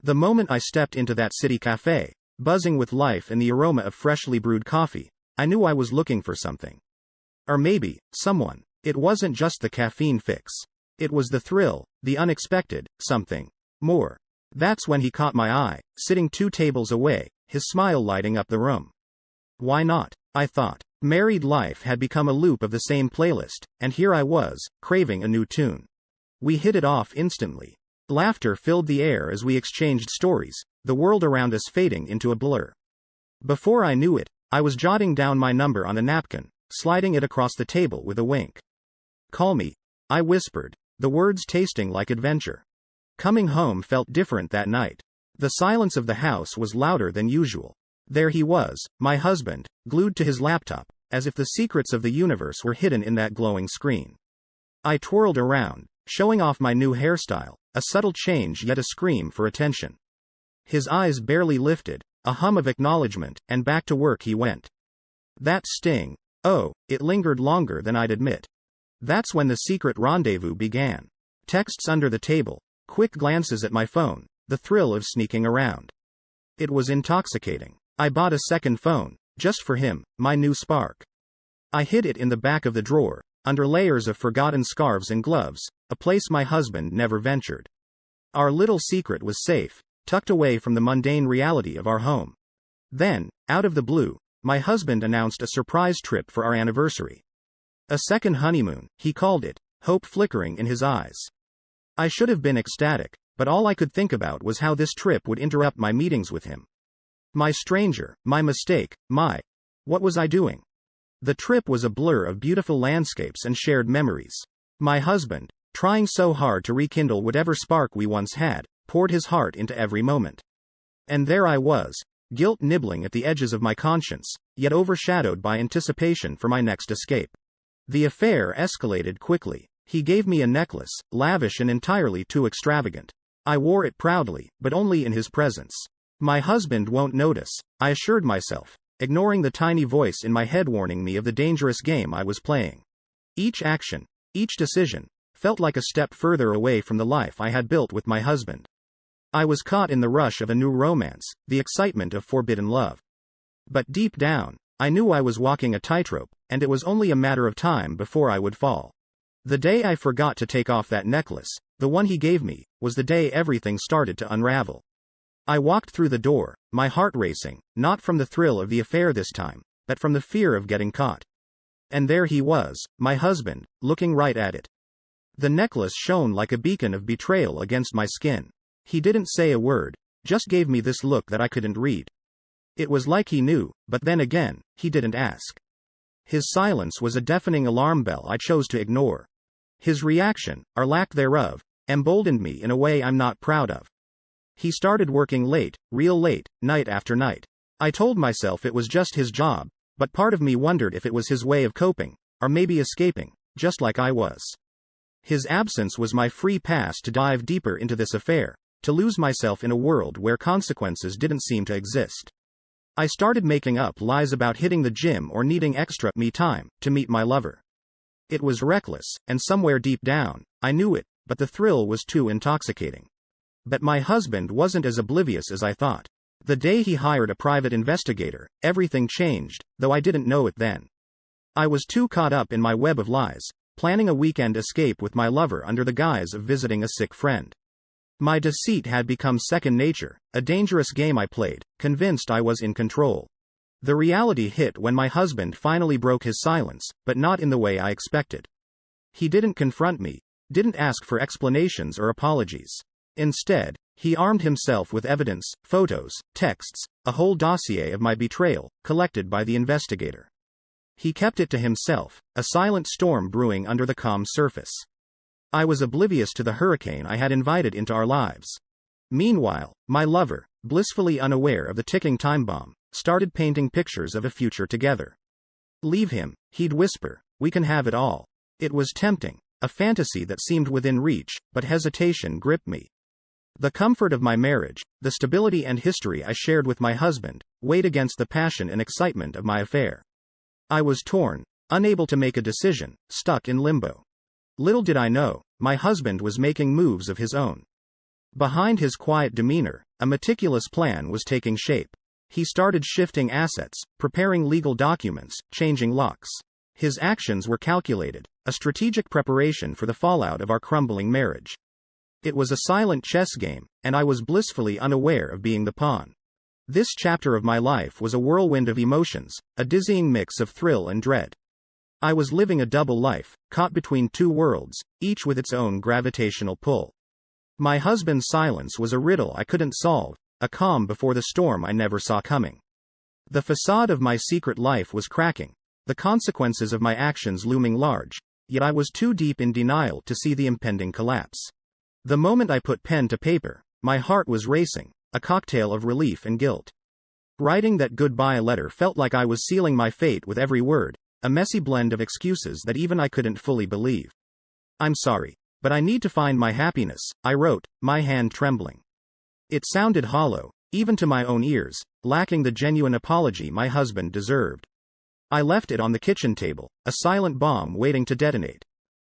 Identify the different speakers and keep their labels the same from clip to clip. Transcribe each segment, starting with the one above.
Speaker 1: The moment I stepped into that city cafe, buzzing with life and the aroma of freshly brewed coffee, I knew I was looking for something. Or maybe, someone. It wasn't just the caffeine fix. It was the thrill, the unexpected, something more. That's when he caught my eye, sitting 2 tables away, his smile lighting up the room. Why not? I thought. Married life had become a loop of the same playlist, and here I was, craving a new tune. We hit it off instantly. Laughter filled the air as we exchanged stories, the world around us fading into a blur. Before I knew it, I was jotting down my number on a napkin, sliding it across the table with a wink. "Call me," I whispered, the words tasting like adventure. Coming home felt different that night. The silence of the house was louder than usual. There he was, my husband, glued to his laptop, as if the secrets of the universe were hidden in that glowing screen. I twirled around, showing off my new hairstyle, a subtle change yet a scream for attention. His eyes barely lifted, a hum of acknowledgement, and back to work he went. That sting, oh, it lingered longer than I'd admit. That's when the secret rendezvous began. Texts under the table, quick glances at my phone, the thrill of sneaking around. It was intoxicating. I bought a second phone, just for him, my new spark. I hid it in the back of the drawer, under layers of forgotten scarves and gloves, a place my husband never ventured. Our little secret was safe, tucked away from the mundane reality of our home. Then, out of the blue, my husband announced a surprise trip for our anniversary. A second honeymoon, he called it, hope flickering in his eyes. I should have been ecstatic, but all I could think about was how this trip would interrupt my meetings with him. My stranger, my mistake, what was I doing? The trip was a blur of beautiful landscapes and shared memories. My husband, trying so hard to rekindle whatever spark we once had, poured his heart into every moment. And there I was, guilt nibbling at the edges of my conscience, yet overshadowed by anticipation for my next escape. The affair escalated quickly. He gave me a necklace, lavish and entirely too extravagant. I wore it proudly, but only in his presence. My husband won't notice, I assured myself, ignoring the tiny voice in my head warning me of the dangerous game I was playing. Each action, each decision, felt like a step further away from the life I had built with my husband. I was caught in the rush of a new romance, the excitement of forbidden love. But deep down, I knew I was walking a tightrope, and it was only a matter of time before I would fall. The day I forgot to take off that necklace, the one he gave me, was the day everything started to unravel. I walked through the door, my heart racing, not from the thrill of the affair this time, but from the fear of getting caught. And there he was, my husband, looking right at it. The necklace shone like a beacon of betrayal against my skin. He didn't say a word, just gave me this look that I couldn't read. It was like he knew, but then again, he didn't ask. His silence was a deafening alarm bell I chose to ignore. His reaction, or lack thereof, emboldened me in a way I'm not proud of. He started working late, real late, night after night. I told myself it was just his job, but part of me wondered if it was his way of coping, or maybe escaping, just like I was. His absence was my free pass to dive deeper into this affair, to lose myself in a world where consequences didn't seem to exist. I started making up lies about hitting the gym or needing extra me time to meet my lover. It was reckless, and somewhere deep down, I knew it, but the thrill was too intoxicating. But my husband wasn't as oblivious as I thought. The day he hired a private investigator, everything changed, though I didn't know it then. I was too caught up in my web of lies, planning a weekend escape with my lover under the guise of visiting a sick friend. My deceit had become second nature, a dangerous game I played, convinced I was in control. The reality hit when my husband finally broke his silence, but not in the way I expected. He didn't confront me, didn't ask for explanations or apologies. Instead, he armed himself with evidence, photos, texts, a whole dossier of my betrayal, collected by the investigator. He kept it to himself, a silent storm brewing under the calm surface. I was oblivious to the hurricane I had invited into our lives. Meanwhile, my lover, blissfully unaware of the ticking time bomb, started painting pictures of a future together. "Leave him," he'd whisper, "we can have it all." It was tempting, a fantasy that seemed within reach, but hesitation gripped me. The comfort of my marriage, the stability and history I shared with my husband, weighed against the passion and excitement of my affair. I was torn, unable to make a decision, stuck in limbo. Little did I know, my husband was making moves of his own. Behind his quiet demeanor, A meticulous plan was taking shape. He started shifting assets, preparing legal documents, changing locks. His actions were calculated, a strategic preparation for the fallout of our crumbling marriage. It was a silent chess game, and I was blissfully unaware of being the pawn. This chapter of my life was a whirlwind of emotions, a dizzying mix of thrill and dread. I was living a double life, caught between two worlds, each with its own gravitational pull. My husband's silence was a riddle I couldn't solve, a calm before the storm I never saw coming. The facade of my secret life was cracking, the consequences of my actions looming large, yet I was too deep in denial to see the impending collapse. The moment I put pen to paper, my heart was racing, a cocktail of relief and guilt. Writing that goodbye letter felt like I was sealing my fate with every word, a messy blend of excuses that even I couldn't fully believe. "I'm sorry, but I need to find my happiness," I wrote, my hand trembling. It sounded hollow, even to my own ears, lacking the genuine apology my husband deserved. I left it on the kitchen table, a silent bomb waiting to detonate.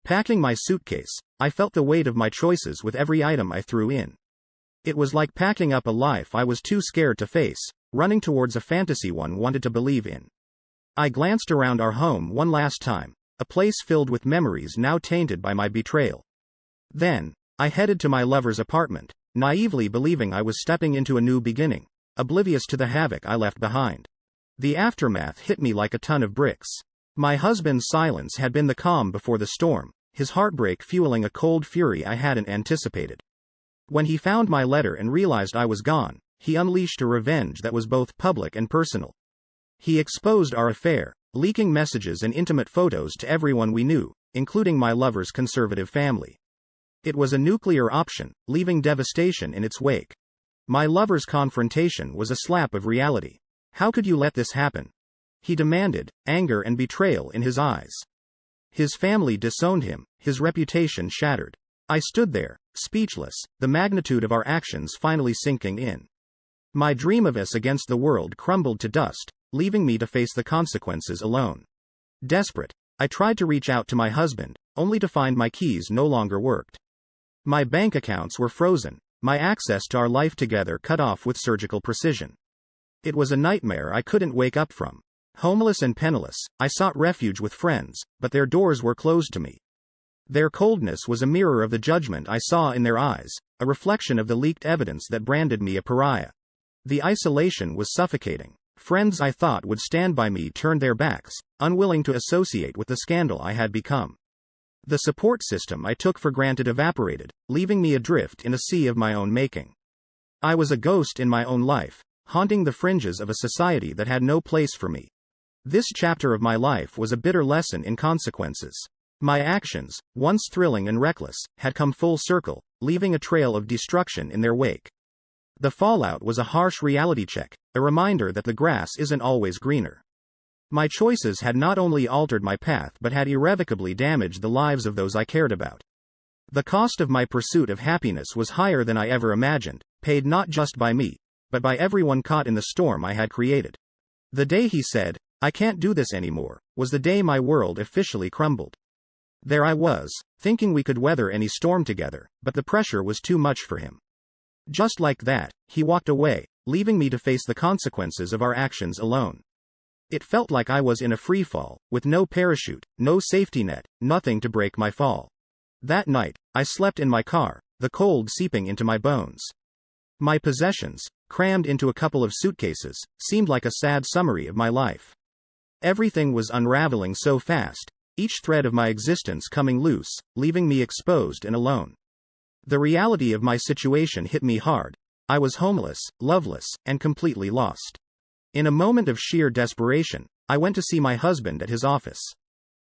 Speaker 1: Packing my suitcase, I felt the weight of my choices with every item I threw in. It was like packing up a life I was too scared to face, running towards a fantasy one wanted to believe in. I glanced around our home one last time, a place filled with memories now tainted by my betrayal. Then, I headed to my lover's apartment, naively believing I was stepping into a new beginning, oblivious to the havoc I left behind. The aftermath hit me like a ton of bricks. My husband's silence had been the calm before the storm, his heartbreak fueling a cold fury I hadn't anticipated. When he found my letter and realized I was gone, he unleashed a revenge that was both public and personal. He exposed our affair, leaking messages and intimate photos to everyone we knew, including my lover's conservative family. It was a nuclear option, leaving devastation in its wake. My lover's confrontation was a slap of reality. "How could you let this happen?" he demanded, anger and betrayal in his eyes. His family disowned him, his reputation shattered. I stood there, speechless, the magnitude of our actions finally sinking in. My dream of us against the world crumbled to dust, leaving me to face the consequences alone. Desperate, I tried to reach out to my husband, only to find my keys no longer worked. My bank accounts were frozen, my access to our life together cut off with surgical precision. It was a nightmare I couldn't wake up from. Homeless and penniless, I sought refuge with friends, but their doors were closed to me. Their coldness was a mirror of the judgment I saw in their eyes, a reflection of the leaked evidence that branded me a pariah. The isolation was suffocating. Friends I thought would stand by me turned their backs, unwilling to associate with the scandal I had become. The support system I took for granted evaporated, leaving me adrift in a sea of my own making. I was a ghost in my own life, haunting the fringes of a society that had no place for me. This chapter of my life was a bitter lesson in consequences. My actions, once thrilling and reckless, had come full circle, leaving a trail of destruction in their wake. The fallout was a harsh reality check, a reminder that the grass isn't always greener. My choices had not only altered my path but had irrevocably damaged the lives of those I cared about. The cost of my pursuit of happiness was higher than I ever imagined, paid not just by me, but by everyone caught in the storm I had created. The day he said, "I can't do this anymore," was the day my world officially crumbled. There I was, thinking we could weather any storm together, but the pressure was too much for him. Just like that, he walked away, leaving me to face the consequences of our actions alone. It felt like I was in a free fall, with no parachute, no safety net, nothing to break my fall. That night, I slept in my car, the cold seeping into my bones. My possessions, crammed into a couple of suitcases, seemed like a sad summary of my life. Everything was unraveling so fast, each thread of my existence coming loose, leaving me exposed and alone. The reality of my situation hit me hard. I was homeless, loveless, and completely lost. In a moment of sheer desperation, I went to see my husband at his office.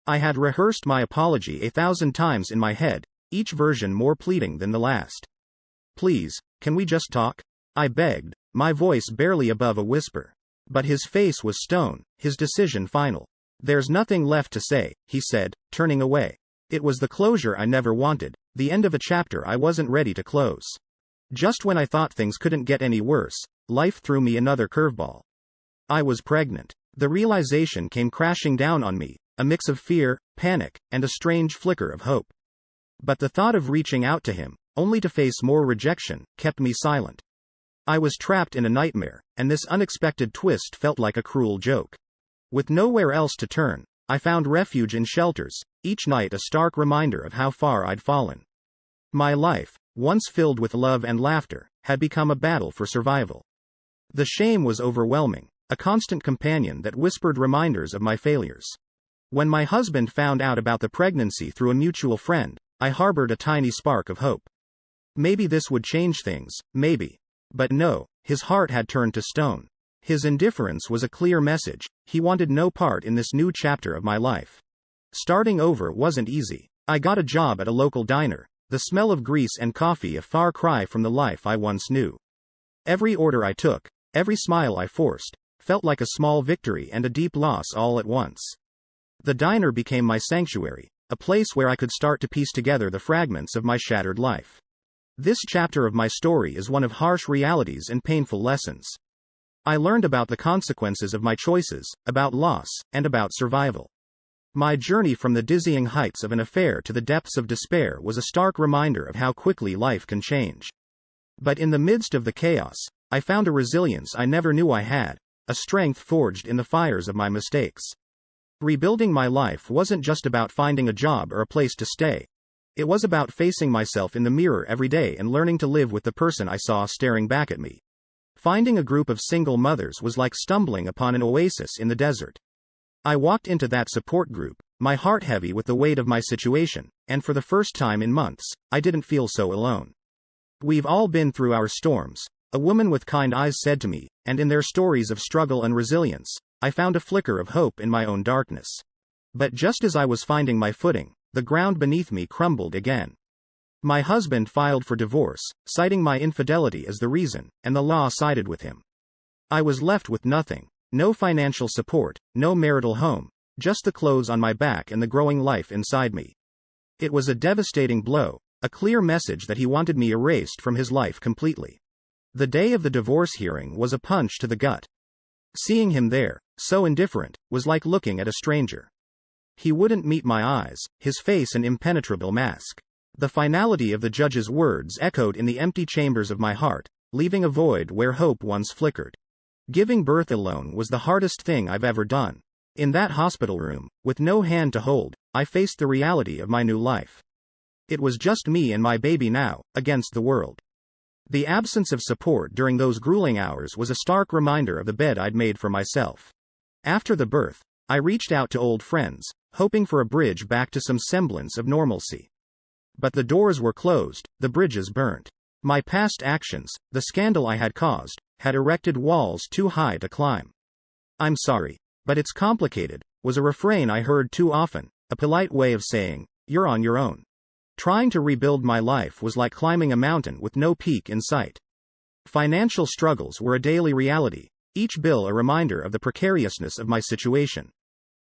Speaker 1: I had rehearsed my apology 1,000 times in my head, each version more pleading than the last. "Please, can we just talk?" I begged, my voice barely above a whisper. But his face was stone, his decision final. "There's nothing left to say," he said, turning away. It was the closure I never wanted, the end of a chapter I wasn't ready to close. Just when I thought things couldn't get any worse, life threw me another curveball. I was pregnant. The realization came crashing down on me, a mix of fear, panic, and a strange flicker of hope. But the thought of reaching out to him, only to face more rejection, kept me silent. I was trapped in a nightmare, and this unexpected twist felt like a cruel joke. With nowhere else to turn, I found refuge in shelters, each night a stark reminder of how far I'd fallen. My life, once filled with love and laughter, had become a battle for survival. The shame was overwhelming, a constant companion that whispered reminders of my failures. When my husband found out about the pregnancy through a mutual friend, I harbored a tiny spark of hope. Maybe this would change things, maybe. But no, his heart had turned to stone. His indifference was a clear message: he wanted no part in this new chapter of my life. Starting over wasn't easy. I got a job at a local diner, the smell of grease and coffee a far cry from the life I once knew. Every order I took, every smile I forced, felt like a small victory and a deep loss all at once. The diner became my sanctuary, a place where I could start to piece together the fragments of my shattered life. This chapter of my story is one of harsh realities and painful lessons. I learned about the consequences of my choices, about loss, and about survival. My journey from the dizzying heights of an affair to the depths of despair was a stark reminder of how quickly life can change. But in the midst of the chaos, I found a resilience I never knew I had, a strength forged in the fires of my mistakes. Rebuilding my life wasn't just about finding a job or a place to stay. It was about facing myself in the mirror every day and learning to live with the person I saw staring back at me. Finding a group of single mothers was like stumbling upon an oasis in the desert. I walked into that support group, my heart heavy with the weight of my situation, and for the first time in months, I didn't feel so alone. "We've all been through our storms," a woman with kind eyes said to me, and in their stories of struggle and resilience, I found a flicker of hope in my own darkness. But just as I was finding my footing, the ground beneath me crumbled again. My husband filed for divorce, citing my infidelity as the reason, and the law sided with him. I was left with nothing: no financial support, no marital home, just the clothes on my back and the growing life inside me. It was a devastating blow, a clear message that he wanted me erased from his life completely. The day of the divorce hearing was a punch to the gut. Seeing him there, so indifferent, was like looking at a stranger. He wouldn't meet my eyes, his face an impenetrable mask. The finality of the judge's words echoed in the empty chambers of my heart, leaving a void where hope once flickered. Giving birth alone was the hardest thing I've ever done. In that hospital room, with no hand to hold, I faced the reality of my new life. It was just me and my baby now, against the world. The absence of support during those grueling hours was a stark reminder of the bed I'd made for myself. After the birth, I reached out to old friends, hoping for a bridge back to some semblance of normalcy. But the doors were closed, the bridges burnt. My past actions, the scandal I had caused, had erected walls too high to climb. "I'm sorry, but it's complicated," was a refrain I heard too often, a polite way of saying, "You're on your own." Trying to rebuild my life was like climbing a mountain with no peak in sight. Financial struggles were a daily reality, each bill a reminder of the precariousness of my situation.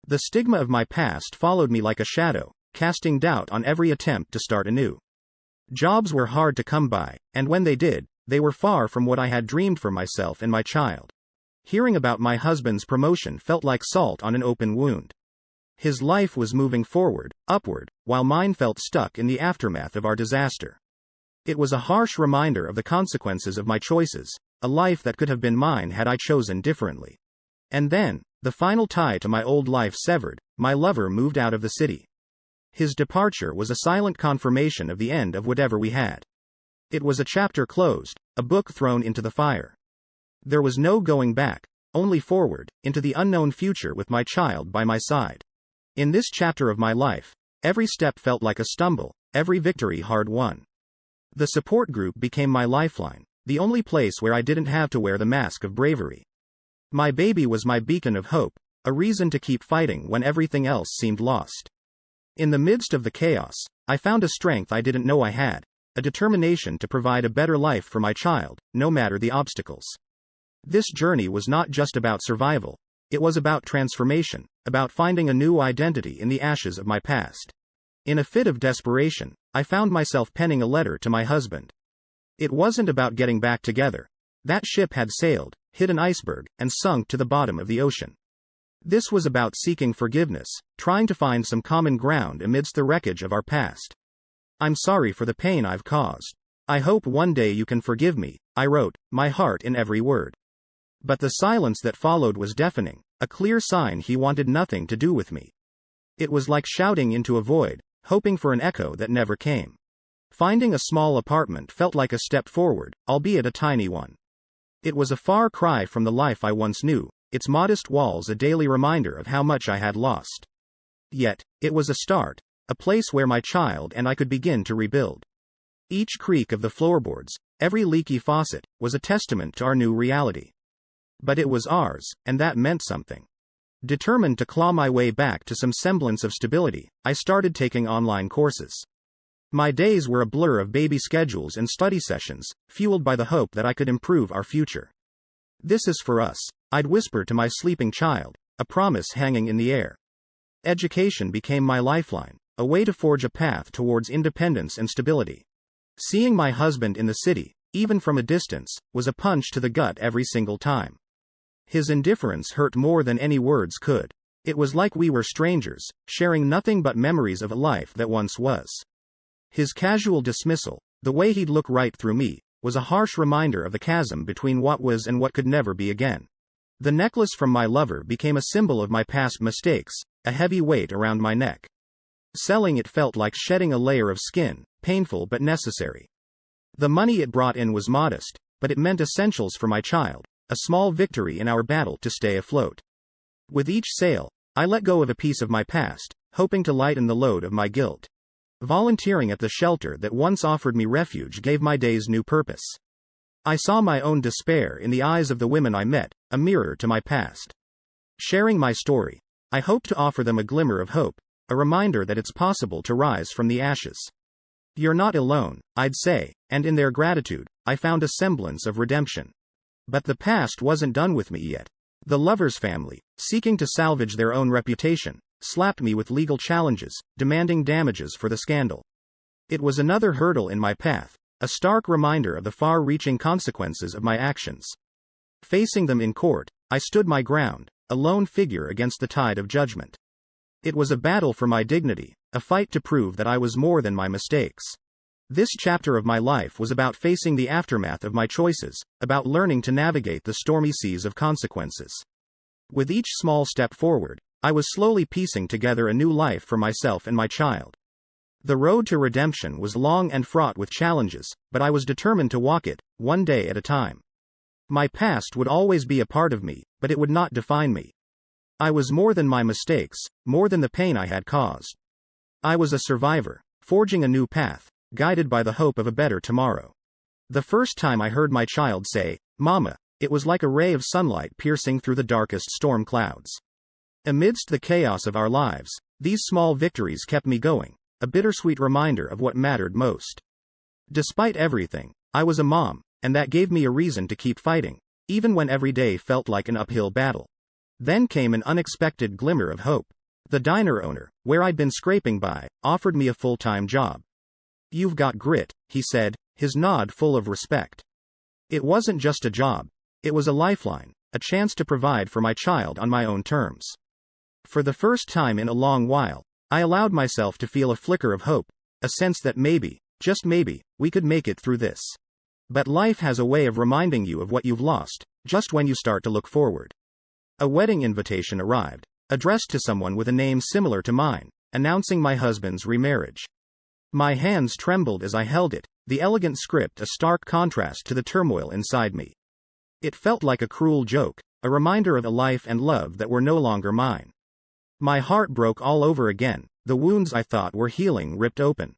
Speaker 1: The stigma of my past followed me like a shadow, casting doubt on every attempt to start anew. Jobs were hard to come by, and when they did, they were far from what I had dreamed for myself and my child. Hearing about my husband's promotion felt like salt on an open wound. His life was moving forward, upward, while mine felt stuck in the aftermath of our disaster. It was a harsh reminder of the consequences of my choices, a life that could have been mine had I chosen differently. And then, the final tie to my old life severed, my lover moved out of the city. His departure was a silent confirmation of the end of whatever we had. It was a chapter closed, a book thrown into the fire. There was no going back, only forward, into the unknown future with my child by my side. In this chapter of my life, every step felt like a stumble, every victory hard won. The support group became my lifeline, the only place where I didn't have to wear the mask of bravery. My baby was my beacon of hope, a reason to keep fighting when everything else seemed lost. In the midst of the chaos, I found a strength I didn't know I had, a determination to provide a better life for my child, no matter the obstacles. This journey was not just about survival, it was about transformation, about finding a new identity in the ashes of my past. In a fit of desperation, I found myself penning a letter to my husband. It wasn't about getting back together. That ship had sailed, hit an iceberg, and sunk to the bottom of the ocean. This was about seeking forgiveness, trying to find some common ground amidst the wreckage of our past. "I'm sorry for the pain I've caused. I hope one day you can forgive me," I wrote, my heart in every word. But the silence that followed was deafening, a clear sign he wanted nothing to do with me. It was like shouting into a void, hoping for an echo that never came. Finding a small apartment felt like a step forward, albeit a tiny one. It was a far cry from the life I once knew, its modest walls a daily reminder of how much I had lost. Yet, it was a start, a place where my child and I could begin to rebuild. Each creak of the floorboards, every leaky faucet, was a testament to our new reality. But it was ours, and that meant something. Determined to claw my way back to some semblance of stability, I started taking online courses. My days were a blur of baby schedules and study sessions, fueled by the hope that I could improve our future. This is for us, I'd whisper to my sleeping child, a promise hanging in the air. Education became my lifeline, a way to forge a path towards independence and stability. Seeing my husband in the city, even from a distance, was a punch to the gut every single time. His indifference hurt more than any words could. It was like we were strangers, sharing nothing but memories of a life that once was. His casual dismissal, the way he'd look right through me, was a harsh reminder of the chasm between what was and what could never be again. The necklace from my lover became a symbol of my past mistakes, a heavy weight around my neck. Selling it felt like shedding a layer of skin, painful but necessary. The money it brought in was modest, but it meant essentials for my child, a small victory in our battle to stay afloat. With each sale, I let go of a piece of my past, hoping to lighten the load of my guilt. Volunteering at the shelter that once offered me refuge gave my days new purpose. I saw my own despair in the eyes of the women I met, a mirror to my past. Sharing my story, I hoped to offer them a glimmer of hope, a reminder that it's possible to rise from the ashes. You're not alone, I'd say, and in their gratitude, I found a semblance of redemption. But the past wasn't done with me yet. The lover's family, seeking to salvage their own reputation, slapped me with legal challenges, demanding damages for the scandal. It was another hurdle in my path, a stark reminder of the far-reaching consequences of my actions. Facing them in court, I stood my ground, a lone figure against the tide of judgment. It was a battle for my dignity, a fight to prove that I was more than my mistakes. This chapter of my life was about facing the aftermath of my choices, about learning to navigate the stormy seas of consequences. With each small step forward, I was slowly piecing together a new life for myself and my child. The road to redemption was long and fraught with challenges, but I was determined to walk it, one day at a time. My past would always be a part of me, but it would not define me. I was more than my mistakes, more than the pain I had caused. I was a survivor, forging a new path, guided by the hope of a better tomorrow. The first time I heard my child say, "Mama," it was like a ray of sunlight piercing through the darkest storm clouds. Amidst the chaos of our lives, these small victories kept me going, a bittersweet reminder of what mattered most. Despite everything, I was a mom, and that gave me a reason to keep fighting, even when every day felt like an uphill battle. Then came an unexpected glimmer of hope. The diner owner, where I'd been scraping by, offered me a full-time job. "You've got grit," he said, his nod full of respect. It wasn't just a job. It was a lifeline, a chance to provide for my child on my own terms. For the first time in a long while, I allowed myself to feel a flicker of hope, a sense that maybe, just maybe, we could make it through this. But life has a way of reminding you of what you've lost, just when you start to look forward. A wedding invitation arrived, addressed to someone with a name similar to mine, announcing my husband's remarriage. My hands trembled as I held it, the elegant script a stark contrast to the turmoil inside me. It felt like a cruel joke, a reminder of a life and love that were no longer mine. My heart broke all over again, the wounds I thought were healing ripped open.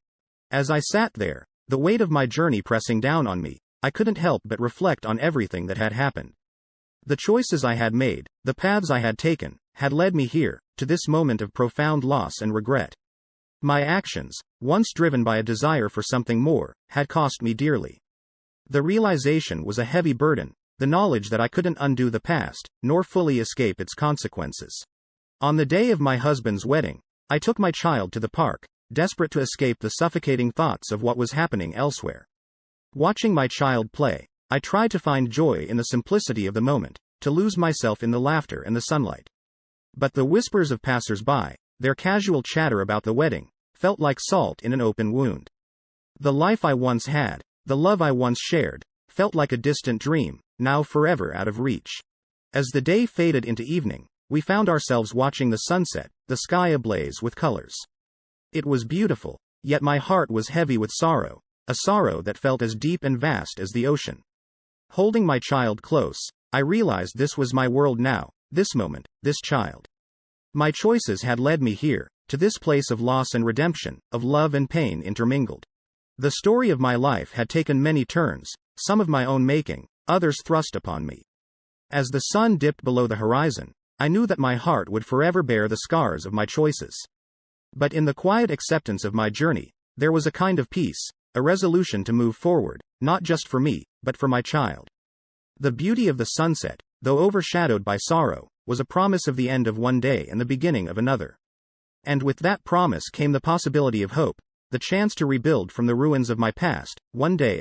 Speaker 1: As I sat there, the weight of my journey pressing down on me, I couldn't help but reflect on everything that had happened. The choices I had made, the paths I had taken, had led me here, to this moment of profound loss and regret. My actions, once driven by a desire for something more, had cost me dearly. The realization was a heavy burden, the knowledge that I couldn't undo the past, nor fully escape its consequences. On the day of my husband's wedding, I took my child to the park, desperate to escape the suffocating thoughts of what was happening elsewhere. Watching my child play, I tried to find joy in the simplicity of the moment, to lose myself in the laughter and the sunlight. But the whispers of passers-by, their casual chatter about the wedding, felt like salt in an open wound. The life I once had, the love I once shared, felt like a distant dream, now forever out of reach. As the day faded into evening, we found ourselves watching the sunset, the sky ablaze with colors. It was beautiful, yet my heart was heavy with sorrow, a sorrow that felt as deep and vast as the ocean. Holding my child close, I realized this was my world now, this moment, this child. My choices had led me here, to this place of loss and redemption, of love and pain intermingled. The story of my life had taken many turns, some of my own making, others thrust upon me. As the sun dipped below the horizon, I knew that my heart would forever bear the scars of my choices. But in the quiet acceptance of my journey, there was a kind of peace, a resolution to move forward, not just for me, but for my child. The beauty of the sunset, though overshadowed by sorrow, was a promise of the end of one day and the beginning of another. And with that promise came the possibility of hope, the chance to rebuild from the ruins of my past, one day